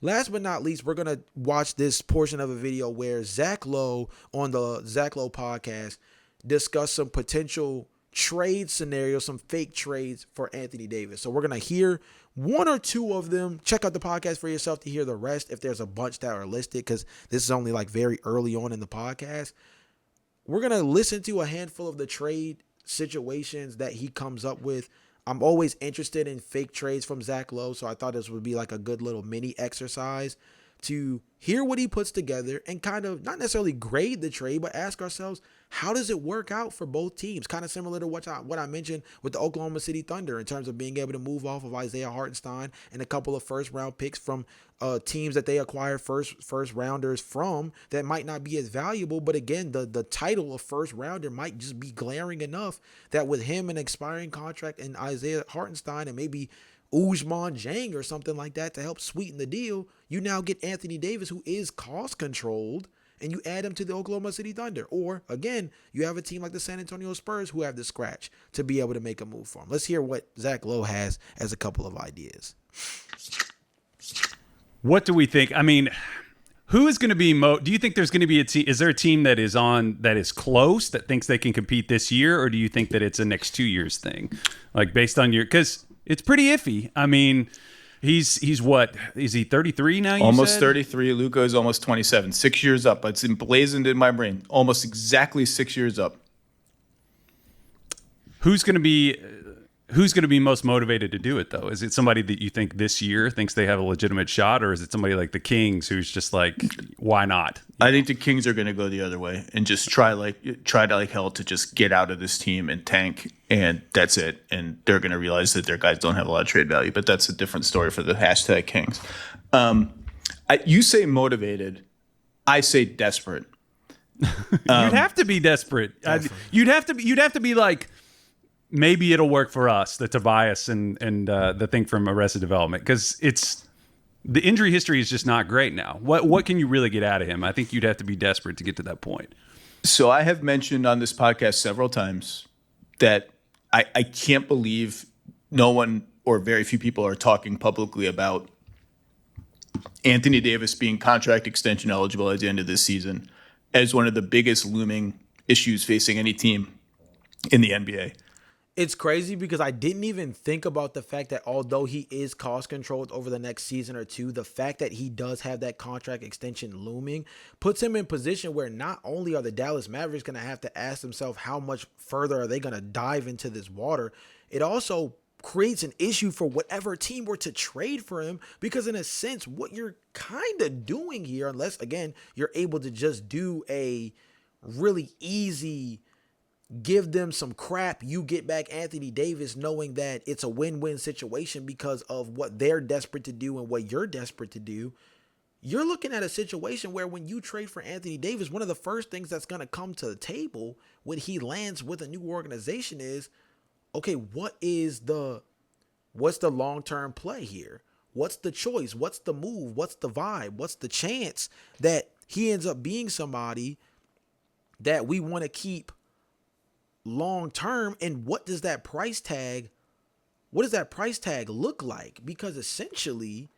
last but not least, we're going to watch this portion of a video where Zach Lowe on the Zach Lowe podcast discuss some potential trade scenarios, some fake trades for Anthony Davis. So we're going to hear one or two of them. Check out the podcast for yourself to hear the rest if there's a bunch that are listed, because this is only like very early on in the podcast. We're going to listen to a handful of the trade situations that he comes up with. I'm always interested in fake trades from Zach Lowe, so I thought this would be like a good little mini exercise to hear what he puts together and kind of not necessarily grade the trade, but ask ourselves, how does it work out for both teams? Kind of similar to what I mentioned with the Oklahoma City Thunder in terms of being able to move off of Isaiah Hartenstein and a couple of first-round picks from teams that they acquired first rounders from that might not be as valuable. But again, the title of first rounder might just be glaring enough that with him an expiring contract and Isaiah Hartenstein and maybe Ousmane Dieng or something like that to help sweeten the deal, you now get Anthony Davis, who is cost controlled, and you add him to the Oklahoma City Thunder. Or again, you have a team like the San Antonio Spurs who have the scratch to be able to make a move for him. Let's hear what Zach Lowe has as a couple of ideas. What do we think? I mean, who is going to be do you think there's going to be a team? Is there a team that is close that thinks they can compete this year, or do you think that it's a next 2 years thing? Like based on because it's pretty iffy. I mean, he's what? Is he 33 now? Almost 33. Luka is almost 27. 6 years up. It's emblazoned in my brain. Almost exactly 6 years up. Who's going to be most motivated to do it, though? Is it somebody that you think this year thinks they have a legitimate shot, or is it somebody like the Kings who's just like, why not? I think the Kings are going to go the other way and just try to hell to just get out of this team and tank, and that's it. And they're going to realize that their guys don't have a lot of trade value, but that's a different story for the hashtag Kings. You say motivated, I say desperate. You'd have to be desperate. You'd have to be like, maybe it'll work for us, the Tobias and the thing from Arrested Development, because the injury history is just not great now. What can you really get out of him? I think you'd have to be desperate to get to that point. So I have mentioned on this podcast several times that I can't believe no one or very few people are talking publicly about Anthony Davis being contract extension eligible at the end of this season as one of the biggest looming issues facing any team in the NBA. It's crazy because I didn't even think about the fact that although he is cost controlled over the next season or two, the fact that he does have that contract extension looming puts him in position where not only are the Dallas Mavericks going to have to ask themselves how much further are they going to dive into this water, it also creates an issue for whatever team were to trade for him, because in a sense, what you're kind of doing here, unless again, you're able to just do a really easy give them some crap, you get back Anthony Davis knowing that it's a win-win situation because of what they're desperate to do and what you're desperate to do. You're looking at a situation where when you trade for Anthony Davis, one of the first things that's going to come to the table when he lands with a new organization is, okay, what's the long-term play here? What's the choice? What's the move? What's the vibe? What's the chance that he ends up being somebody that we want to keep long term? And what does that price tag look like? Because essentially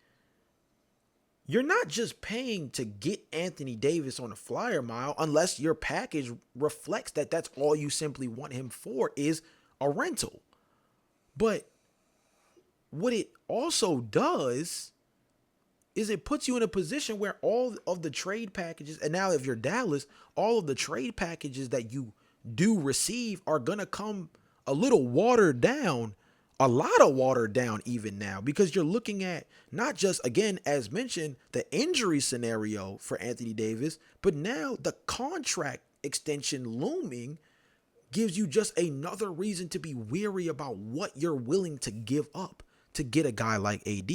you're not just paying to get Anthony Davis on a flyer mile unless your package reflects that that's all you simply want him for is a rental. But what it also does is it puts you in a position where all of the trade packages, and now if you're Dallas, all of the trade packages that you do receive are going to come a little watered down, a lot of watered down even now, because you're looking at not just, again, as mentioned, the injury scenario for Anthony Davis, but now the contract extension looming gives you just another reason to be weary about what you're willing to give up to get a guy like AD.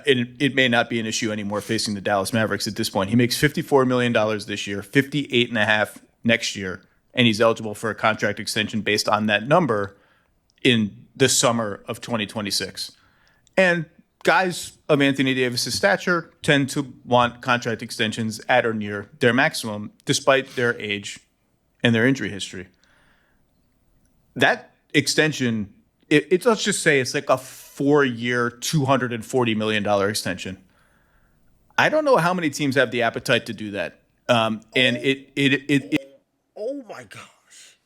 It may not be an issue anymore facing the Dallas Mavericks at this point. He makes $54 million this year, $58.5 million next year, and he's eligible for a contract extension based on that number in the summer of 2026. And guys of Anthony Davis's stature tend to want contract extensions at or near their maximum, despite their age and their injury history. That extension, let's just say it's like a 4-year, $240 million extension. I don't know how many teams have the appetite to do that. And it oh my gosh,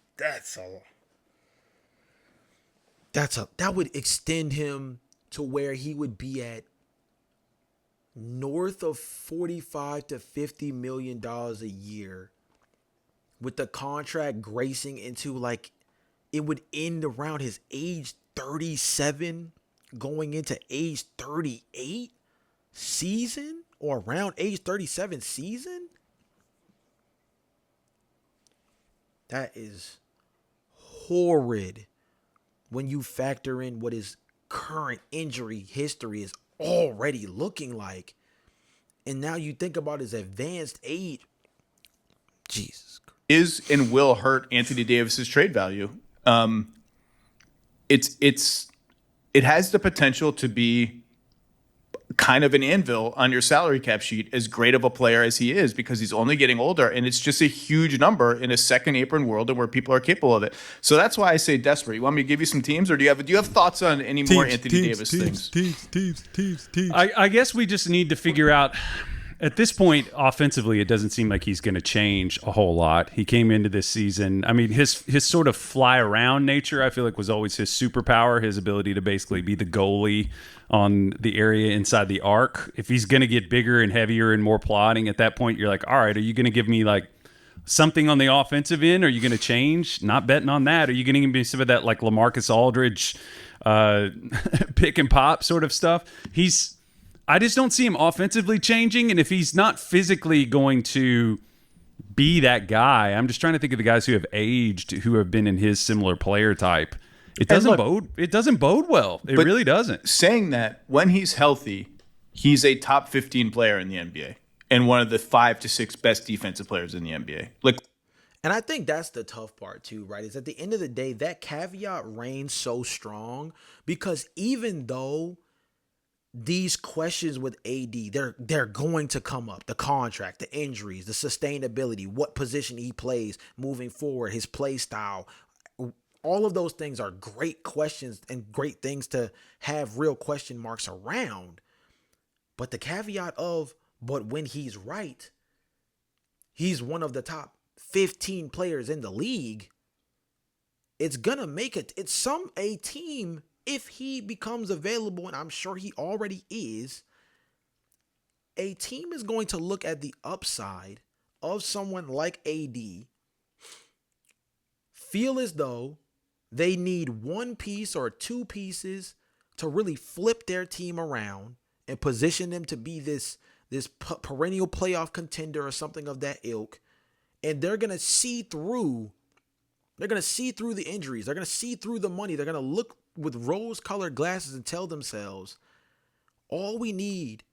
that would extend him to where he would be at north of $45 to $50 million a year, with the contract gracing into like it would end around his age 37 going into age 38 season, or around age 37 season. That is horrid when you factor in what his current injury history is already looking like. And now you think about his advanced age. Jesus Christ. Is and will hurt Anthony Davis's trade value. It has the potential to be kind of an anvil on your salary cap sheet, as great of a player as he is, because he's only getting older, and it's just a huge number in a second apron world and where people are capable of it. So that's why I say desperate. You want me to give you some teams, or do you have thoughts on any more Anthony Davis things? Teams. I guess we just need to figure out. At this point, offensively, it doesn't seem like he's going to change a whole lot. He came into this season. I mean, his sort of fly around nature, I feel like, was always his superpower, his ability to basically be the goalie on the area inside the arc. If he's going to get bigger and heavier and more plotting, at that point, you're like, all right, are you going to give me like something on the offensive end? Are you going to change? Not betting on that. Are you going to give me some of that like LaMarcus Aldridge pick and pop sort of stuff? I just don't see him offensively changing, and if he's not physically going to be that guy, I'm just trying to think of the guys who have aged, who have been in his similar player type. It doesn't bode well. It really doesn't. Saying that, when he's healthy, he's a top 15 player in the NBA and one of the 5 to 6 best defensive players in the NBA. And I think that's the tough part too, right? Is at the end of the day, that caveat reigns so strong, because even though these questions with AD, they're going to come up. The contract, the injuries, the sustainability, what position he plays moving forward, his play style. All of those things are great questions and great things to have real question marks around. But the caveat of, but when he's right, he's one of the top 15 players in the league. It's going to make it. It's a team, if he becomes available, and I'm sure he already is, a team is going to look at the upside of someone like AD, feel as though they need one piece or two pieces to really flip their team around and position them to be this perennial playoff contender or something of that ilk. And they're going to see through the injuries. They're going to see through the money. They're going to look with rose-colored glasses and tell themselves, all we need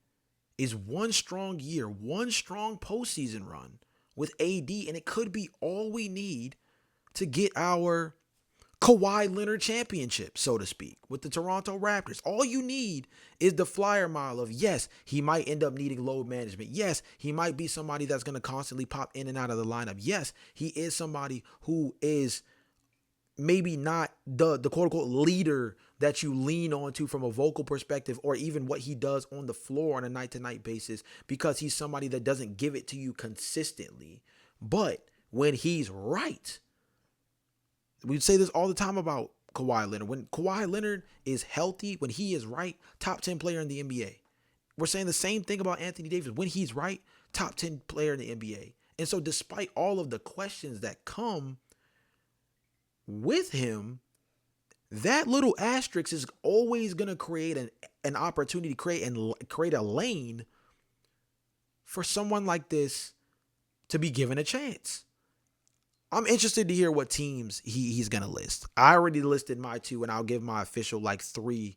is one strong year, one strong postseason run with AD, and it could be all we need to get our Kawhi Leonard championship, so to speak, with the Toronto Raptors. All you need is the flyer mile of, yes, he might end up needing load management. Yes, he might be somebody that's going to constantly pop in and out of the lineup. Yes, he is somebody who is maybe not the quote-unquote leader that you lean on to from a vocal perspective, or even what he does on the floor on a night-to-night basis, because he's somebody that doesn't give it to you consistently. But when he's right, we say this all the time about Kawhi Leonard. When Kawhi Leonard is healthy, when he is right, top 10 player in the NBA. We're saying the same thing about Anthony Davis. When he's right, top 10 player in the NBA. And so despite all of the questions that come with him, that little asterisk is always going to create an opportunity to create a lane for someone like this to be given a chance. I'm interested to hear what teams he's going to list. I already listed my 2, and I'll give my official like 3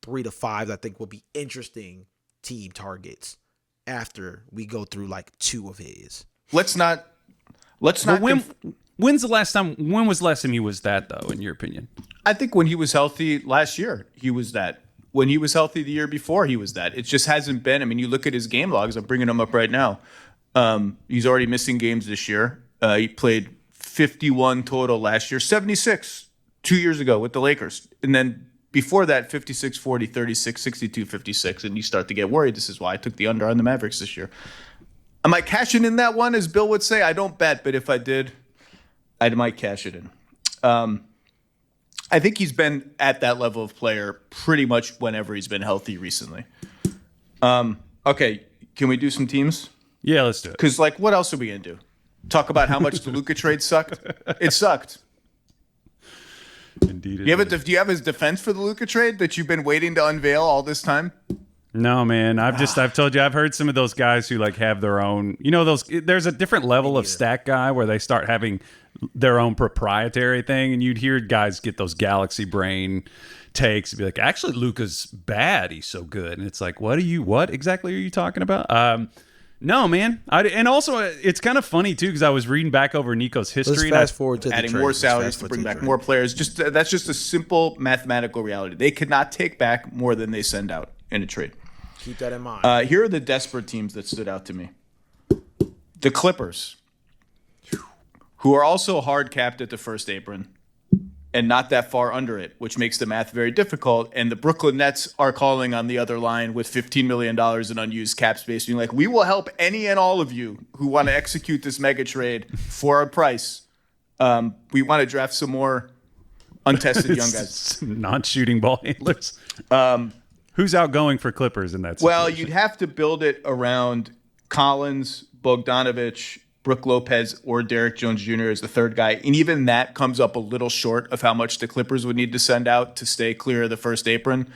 to 5 I think will be interesting team targets after we go through like 2 of his. Let's not. When was the last time he was that, though, in your opinion? I think when he was healthy last year, he was that. When he was healthy the year before, he was that. It just hasn't been. I mean, you look at his game logs. I'm bringing them up right now. He's already missing games this year. He played 51 total last year, 76 2 years ago with the Lakers. And then Before that, 56, 40, 36, 62, 56, and you start to get worried. This is why I took the under on the Mavericks this year. Am I cashing in that one, as Bill would say? I don't bet, but if I did, I might cash it in. I think he's been at that level of player pretty much whenever he's been healthy recently. Okay, can we do some teams? Yeah, let's do it. Because, like, what else are we going to do? Talk about how much the Luka trade sucked? It sucked. Indeed. Do you have his defense for the Luka trade that you've been waiting to unveil all this time? No, man. I've told you, I've heard some of those guys who like have their own, there's a different level of stat guy where they start having their own proprietary thing. And you'd hear guys get those galaxy brain takes and be like, actually, Luka's bad. He's so good. And it's like, what exactly are you talking about? No, man. And also, it's kind of funny, too, because I was reading back over Nico's history. Let's fast forward to the adding trade. more salaries to bring back more players. That's just a simple mathematical reality. They could not take back more than they send out in a trade. Keep that in mind. Here are the desperate teams that stood out to me. The Clippers, who are also hard capped at the first apron and not that far under it, which makes the math very difficult. And the Brooklyn Nets are calling on the other line with $15 million in unused cap space, being like, we will help any and all of you who want to execute this mega trade for a price. We want to draft some more untested young guys. Non-shooting ball handlers. Who's outgoing for Clippers in that situation? Well, you'd have to build it around Collins, Bogdanovich, Brook Lopez, or Derek Jones Jr. as the third guy. And even that comes up a little short of how much the Clippers would need to send out to stay clear of the first apron.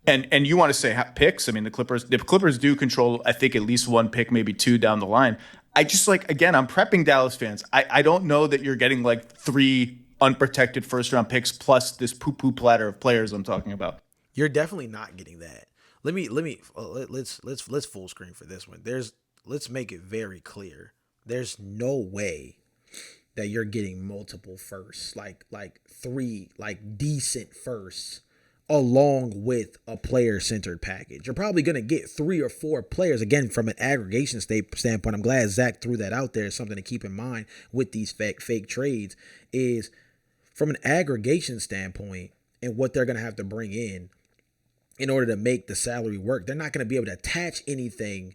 And you want to say picks. I mean, the Clippers do control, I think, at least one pick, maybe two down the line. I just again, I'm prepping Dallas fans. I don't know that you're getting like 3 unprotected first round picks plus this poo-poo platter of players I'm talking about. You're definitely not getting that. Let's full screen for this one. Let's make it very clear. There's no way that you're getting multiple firsts, like 3 decent firsts along with a player-centered package. You're probably going to get 3 or 4 players. Again, from an aggregation standpoint, I'm glad Zach threw that out there. It's something to keep in mind with these fake trades is from an aggregation standpoint and what they're going to have to bring in order to make the salary work. They're not going to be able to attach anything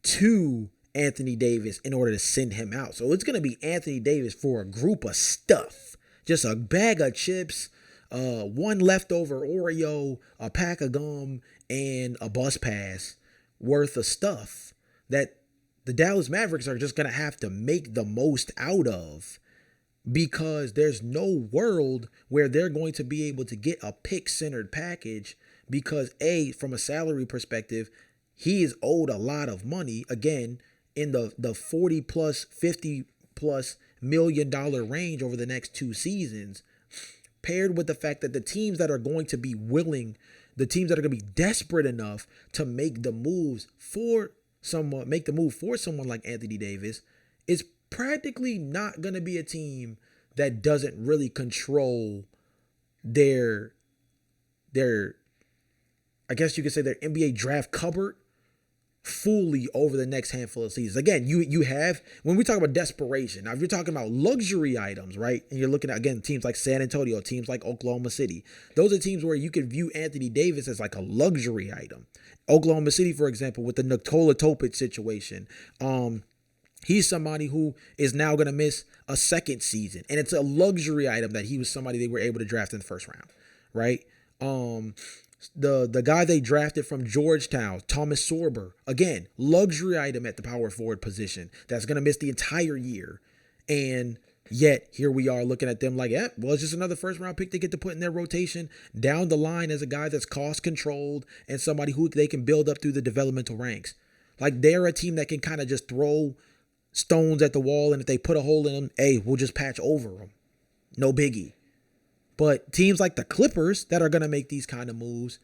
to Anthony Davis in order to send him out. So it's going to be Anthony Davis for a group of stuff, just a bag of chips, 1 leftover Oreo, a pack of gum, and a bus pass worth of stuff that the Dallas Mavericks are just going to have to make the most out of, because there's no world where they're going to be able to get a pick-centered package because, from a salary perspective, he is owed a lot of money, again, in the 40 plus, 50 plus $1 million range over the next 2 seasons, paired with the fact that the teams that are going to be willing, the teams that are going to be desperate enough to make the move for someone like Anthony Davis, is practically not going to be a team that doesn't really control their I guess you could say their NBA draft cupboard fully over the next handful of seasons. Again, you have, when we talk about desperation, now if you're talking about luxury items, right? And you're looking at, again, teams like San Antonio, teams like Oklahoma City. Those are teams where you can view Anthony Davis as like a luxury item. Oklahoma City, for example, with the Nikola Topic situation. He's somebody who is now going to miss a second season. And it's a luxury item that he was somebody they were able to draft in the first round, right? The guy they drafted from Georgetown, Thomas Sorber, again, luxury item at the power forward position that's going to miss the entire year. And yet here we are looking at them like, it's just another first round pick they get to put in their rotation down the line as a guy that's cost controlled and somebody who they can build up through the developmental ranks. Like, they're a team that can kind of just throw stones at the wall, and if they put a hole in them, we'll just patch over them. No biggie. But teams like the Clippers that are going to make these kind of moves,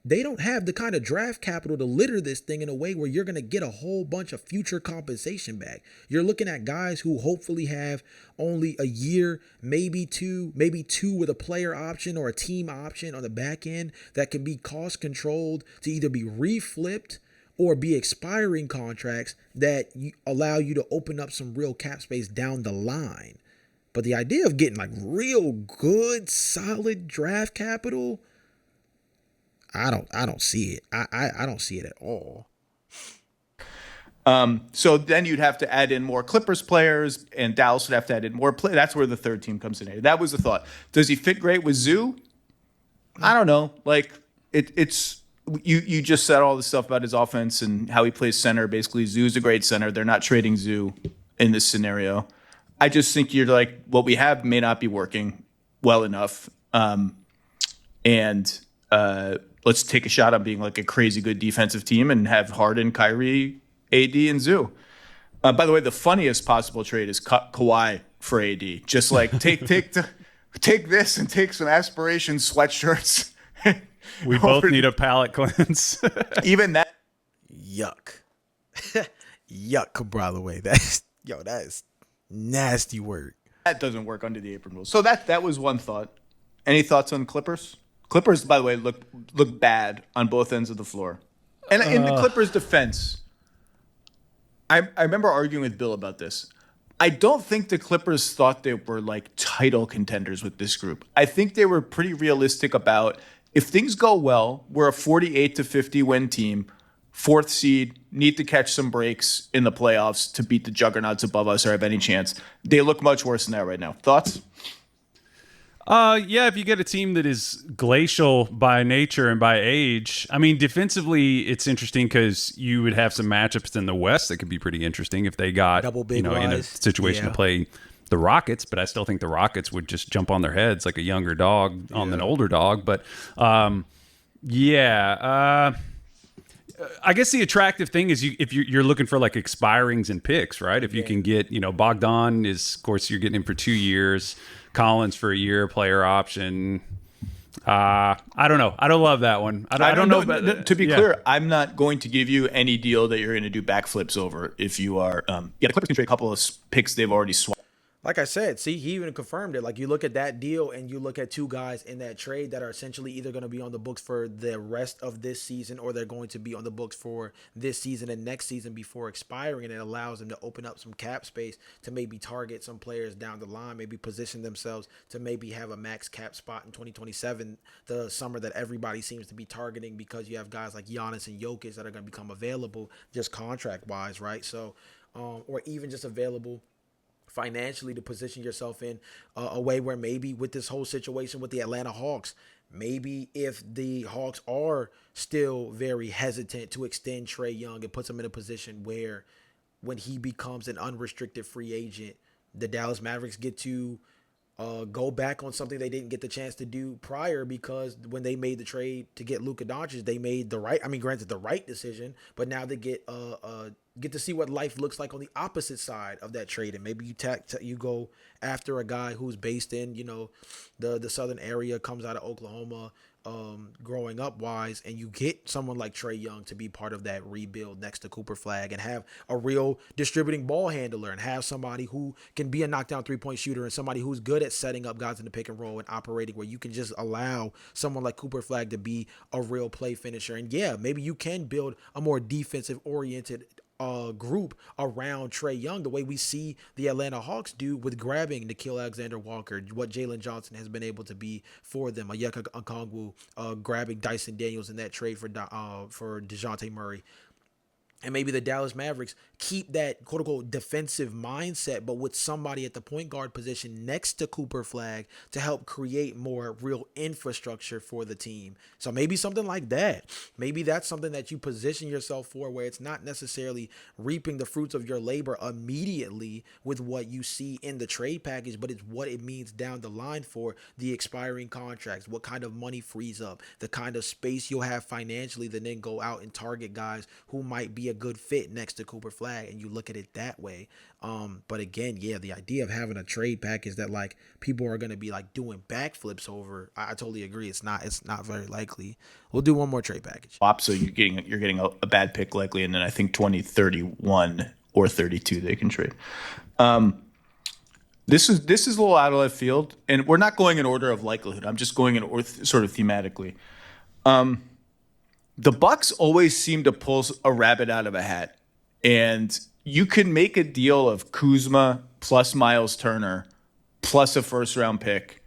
they don't have the kind of draft capital to litter this thing in a way where you're going to get a whole bunch of future compensation back. You're looking at guys who hopefully have only a year, maybe two with a player option or a team option on the back end that can be cost controlled to either be reflipped or be expiring contracts that allow you to open up some real cap space down the line. But the idea of getting like real good, solid draft capital, I don't see it. I don't see it at all. So then you'd have to add in more Clippers players, and Dallas would have to add in more play. That's where the third team comes in. That was the thought. Does he fit great with Zoo? I don't know. Like it's you just said all this stuff about his offense and how he plays center. Basically, Zoo's a great center. They're not trading Zoo in this scenario. I just think you're like, what we have may not be working well enough. And let's take a shot on being like a crazy good defensive team and have Harden, Kyrie, AD, and Zoo. By the way, the funniest possible trade is Kawhi for AD. Just like take this and take some aspiration sweatshirts. We both need a palate cleanse. Even that. Yuck. Yuck, by the way. That is nasty work. That doesn't work under the apron rules. So that was one thought. Any thoughts on Clippers? Clippers, by the way, look bad on both ends of the floor. And in the Clippers' defense, I remember arguing with Bill about this. I don't think the Clippers thought they were like title contenders with this group. I think they were pretty realistic about, if things go well, we're a 48-50 win team, fourth seed, need to catch some breaks in the playoffs to beat the juggernauts above us or have any chance. They look much worse than that right now. Thoughts? Yeah, if you get a team that is glacial by nature and by age, I mean, defensively, it's interesting because you would have some matchups in the West that could be pretty interesting if they got, in a situation to play the Rockets. But I still think the Rockets would just jump on their heads like a younger dog on an older dog. But I guess the attractive thing is if you're looking for like expirings and picks, right? If you can get, Bogdan is, of course, you're getting him for 2 years. Collins for a year, player option. I don't know. I don't love that one. I don't know. To be clear, I'm not going to give you any deal that you're going to do backflips over if you are. The Clippers can trade a couple of picks they've already swapped. Like I said, see, he even confirmed it. Like, you look at that deal and you look at two guys in that trade that are essentially either going to be on the books for the rest of this season or they're going to be on the books for this season and next season before expiring. And it allows them to open up some cap space to maybe target some players down the line, maybe position themselves to maybe have a max cap spot in 2027, the summer that everybody seems to be targeting, because you have guys like Giannis and Jokic that are going to become available just contract-wise, right? So, or even just available financially to position yourself in a way where maybe with this whole situation with the Atlanta Hawks, maybe if the Hawks are still very hesitant to extend Trae Young, it puts them in a position where when he becomes an unrestricted free agent, the Dallas Mavericks get to go back on something they didn't get the chance to do prior, because when they made the trade to get Luka Doncic, they made the right decision, but now they get to see what life looks like on the opposite side of that trade. And maybe you go after a guy who's based in, the southern area, comes out of Oklahoma, growing up wise, and you get someone like Trae Young to be part of that rebuild next to Cooper Flag and have a real distributing ball handler and have somebody who can be a knockdown 3-point shooter and somebody who's good at setting up guys in the pick and roll and operating, where you can just allow someone like Cooper Flag to be a real play finisher. And yeah, maybe you can build a more defensive oriented group around Trae Young, the way we see the Atlanta Hawks do with grabbing Nickeil Alexander-Walker, what Jalon Johnson has been able to be for them, Onyeka Okongwu, grabbing Dyson Daniels in that trade for DeJounte Murray. And maybe the Dallas Mavericks keep that quote-unquote defensive mindset, but with somebody at the point guard position next to Cooper Flag to help create more real infrastructure for the team. So maybe something like that. Maybe that's something that you position yourself for, where it's not necessarily reaping the fruits of your labor immediately with what you see in the trade package, but it's what it means down the line for the expiring contracts, what kind of money frees up, the kind of space you'll have financially to then go out and target guys who might be a good fit next to Cooper Flag, and you look at it that way. But again, the idea of having a trade package that like people are going to be like doing backflips over, I totally agree. It's not very likely. We'll do one more trade package. So you're getting a bad pick likely, and then I think 2031 or 32 they can trade. This is a little out of left field, and we're not going in order of likelihood. I'm just going in sort of thematically. The Bucks always seem to pull a rabbit out of a hat, and you can make a deal of Kuzma plus Miles Turner plus a first-round pick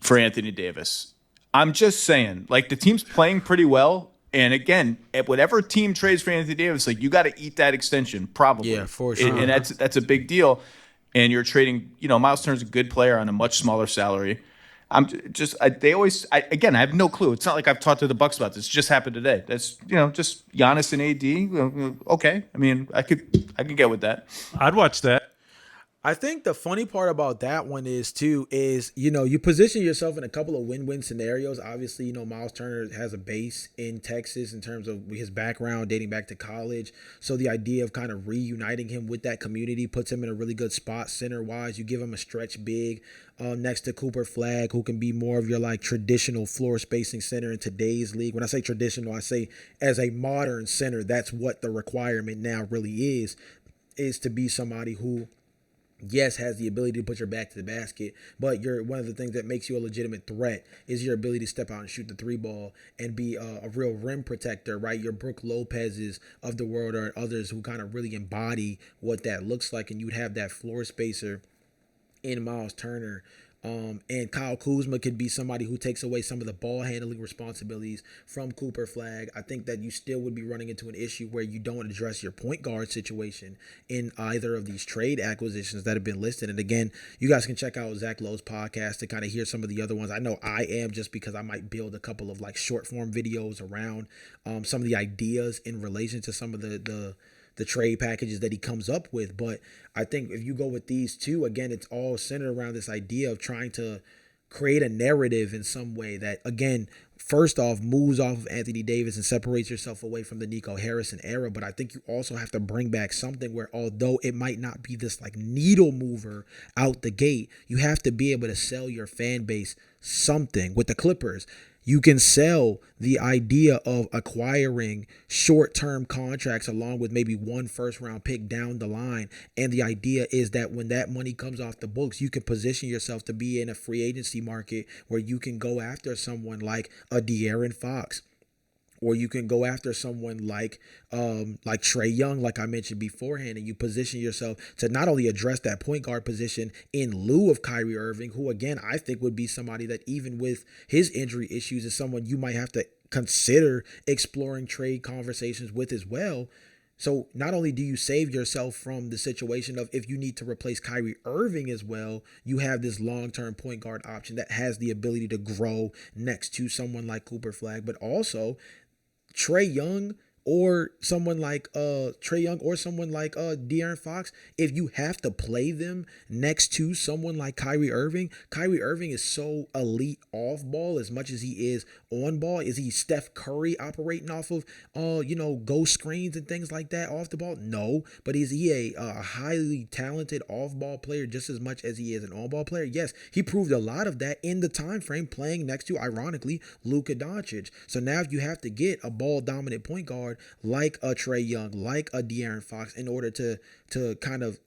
for Anthony Davis. I'm just saying, like, the team's playing pretty well. And again, at whatever team trades for Anthony Davis, like, you got to eat that extension, probably. Yeah, for sure. And that's a big deal. And you're trading, Miles Turner's a good player on a much smaller salary. I have no clue. It's not like I've talked to the Bucks about this. It just happened today. That's, just Giannis and AD. Okay. I mean, I could get with that. I'd watch that. I think the funny part about that one is you position yourself in a couple of win-win scenarios. Obviously, Miles Turner has a base in Texas in terms of his background dating back to college. So the idea of kind of reuniting him with that community puts him in a really good spot center-wise. You give him a stretch big next to Cooper Flagg, who can be more of your like traditional floor spacing center in today's league. When I say traditional, I say as a modern center, that's what the requirement now really is to be somebody who, yes, has the ability to put your back to the basket, but one of the things that makes you a legitimate threat is your ability to step out and shoot the three ball and be a real rim protector, right? Your Brook Lopez's of the world or others who kind of really embody what that looks like, and you'd have that floor spacer in Miles Turner. And Kyle Kuzma could be somebody who takes away some of the ball handling responsibilities from Cooper Flagg. I think that you still would be running into an issue where you don't address your point guard situation in either of these trade acquisitions that have been listed. And again, you guys can check out Zach Lowe's podcast to kind of hear some of the other ones. I know I am, just because I might build a couple of like short form videos around some of the ideas in relation to some of the trade packages that he comes up with. But I think if you go with these two, again, it's all centered around this idea of trying to create a narrative in some way that, again, first off, moves off of Anthony Davis and separates yourself away from the Nico Harrison era. But I think you also have to bring back something where, although it might not be this like needle mover out the gate, you have to be able to sell your fan base something. With the Clippers, you can sell the idea of acquiring short-term contracts along with maybe one first-round pick down the line. And the idea is that when that money comes off the books, you can position yourself to be in a free agency market where you can go after someone like a De'Aaron Fox, or you can go after someone like Trae Young, like I mentioned beforehand, and you position yourself to not only address that point guard position in lieu of Kyrie Irving, who, again, I think would be somebody that, even with his injury issues, is someone you might have to consider exploring trade conversations with as well. So not only do you save yourself from the situation of if you need to replace Kyrie Irving as well, you have this long-term point guard option that has the ability to grow next to someone like Cooper Flagg, but also Trae Young or someone like De'Aaron Fox. If you have to play them next to someone like Kyrie Irving is so elite off ball as much as he is on ball. Is he Steph Curry operating off of ghost screens and things like that off the ball? No, but is he a highly talented off ball player just as much as he is an on ball player? Yes, he proved a lot of that in the time frame playing next to, ironically, Luka Doncic. So now if you have to get a ball dominant point guard like a Trae Young, like a De'Aaron Fox, in order to kind of,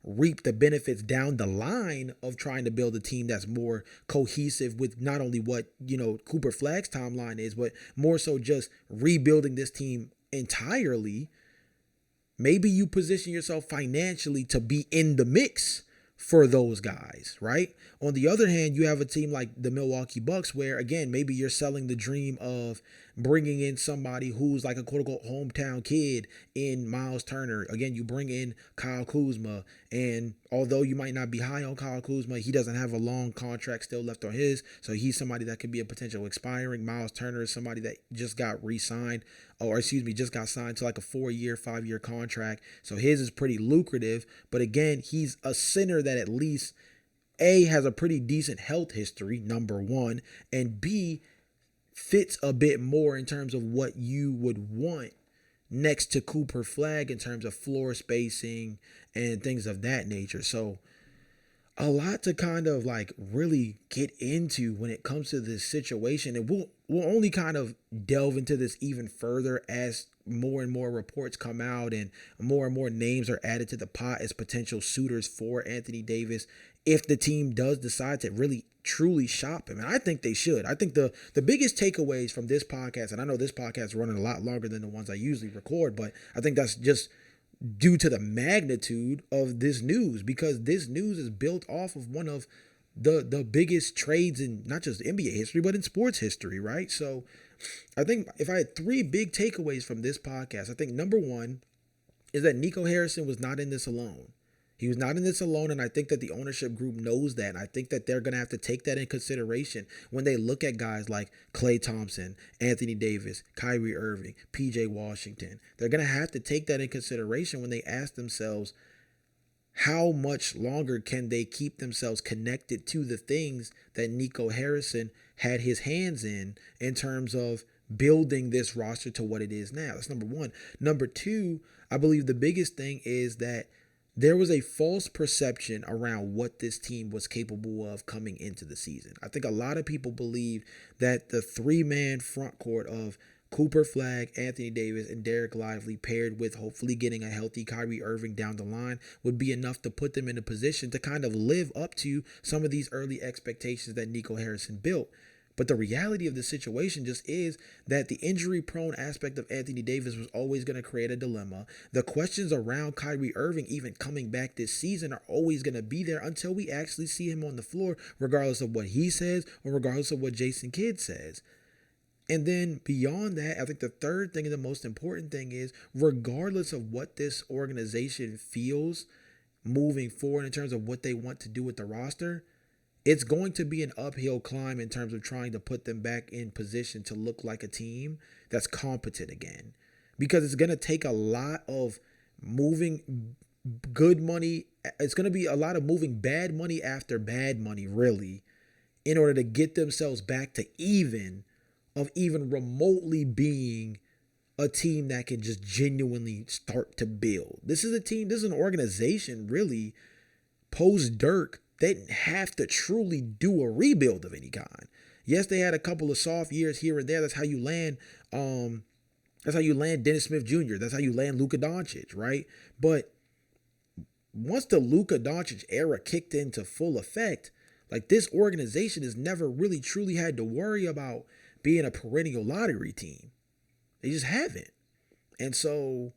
reap the benefits down the line of trying to build a team that's more cohesive with not only what, Cooper Flagg's timeline is, but more so just rebuilding this team entirely, maybe you position yourself financially to be in the mix for those guys, right? On the other hand, you have a team like the Milwaukee Bucks where, again, maybe you're selling the dream of bringing in somebody who's like a quote-unquote hometown kid in Miles Turner. Again, you bring in Kyle Kuzma, and although you might not be high on Kyle Kuzma, he doesn't have a long contract still left on his, so he's somebody that could be a potential expiring. Miles Turner is somebody that just got re-signed, just got signed to like a 4-year, 5-year contract, so his is pretty lucrative. But again, he's a center that at least A, has a pretty decent health history, number one, and B, fits a bit more in terms of what you would want next to Cooper Flagg in terms of floor spacing and things of that nature. So a lot to kind of like really get into when it comes to this situation. And we'll only kind of delve into this even further as more and more reports come out and more names are added to the pot as potential suitors for Anthony Davis, if the team does decide to really truly shop him. And I think they should. I think the biggest takeaways from this podcast, and I know this podcast is running a lot longer than the ones I usually record, but I think that's just due to the magnitude of this news, because this news is built off of one of the biggest trades in not just NBA history, but in sports history, right? So I think if I had 3 big takeaways from this podcast, I think number 1 is that Nico Harrison was not in this alone. He was not in this alone, and I think that the ownership group knows that. And I think that they're going to have to take that in consideration when they look at guys like Klay Thompson, Anthony Davis, Kyrie Irving, PJ Washington. They're going to have to take that in consideration when they ask themselves, how much longer can they keep themselves connected to the things that Nico Harrison had his hands in terms of building this roster to what it is now? That's number 1. Number 2, I believe the biggest thing is that there was a false perception around what this team was capable of coming into the season. I think a lot of people believe that the 3-man front court of Cooper Flagg, Anthony Davis, and Derek Lively, paired with hopefully getting a healthy Kyrie Irving down the line, would be enough to put them in a position to kind of live up to some of these early expectations that Nico Harrison built. But the reality of the situation just is that the injury-prone aspect of Anthony Davis was always going to create a dilemma. The questions around Kyrie Irving even coming back this season are always going to be there until we actually see him on the floor, regardless of what he says or regardless of what Jason Kidd says. And then beyond that, I think the third thing and the most important thing is, regardless of what this organization feels moving forward in terms of what they want to do with the roster, it's going to be an uphill climb in terms of trying to put them back in position to look like a team that's competent again. Because it's going to take a lot of moving good money. It's going to be a lot of moving bad money after bad money, really, in order to get themselves back to even remotely being a team that can just genuinely start to build. This is a team, this is an organization, really, post Dirk, they didn't have to truly do a rebuild of any kind. Yes, they had a couple of soft years here and there. That's how you land. That's how you land Dennis Smith Jr. That's how you land Luka Doncic, right? But once the Luka Doncic era kicked into full effect, like, this organization has never really truly had to worry about being a perennial lottery team. They just haven't. And so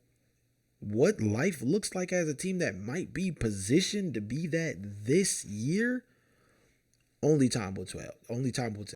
what life looks like as a team that might be positioned to be that this year, only time will tell. Only time will tell.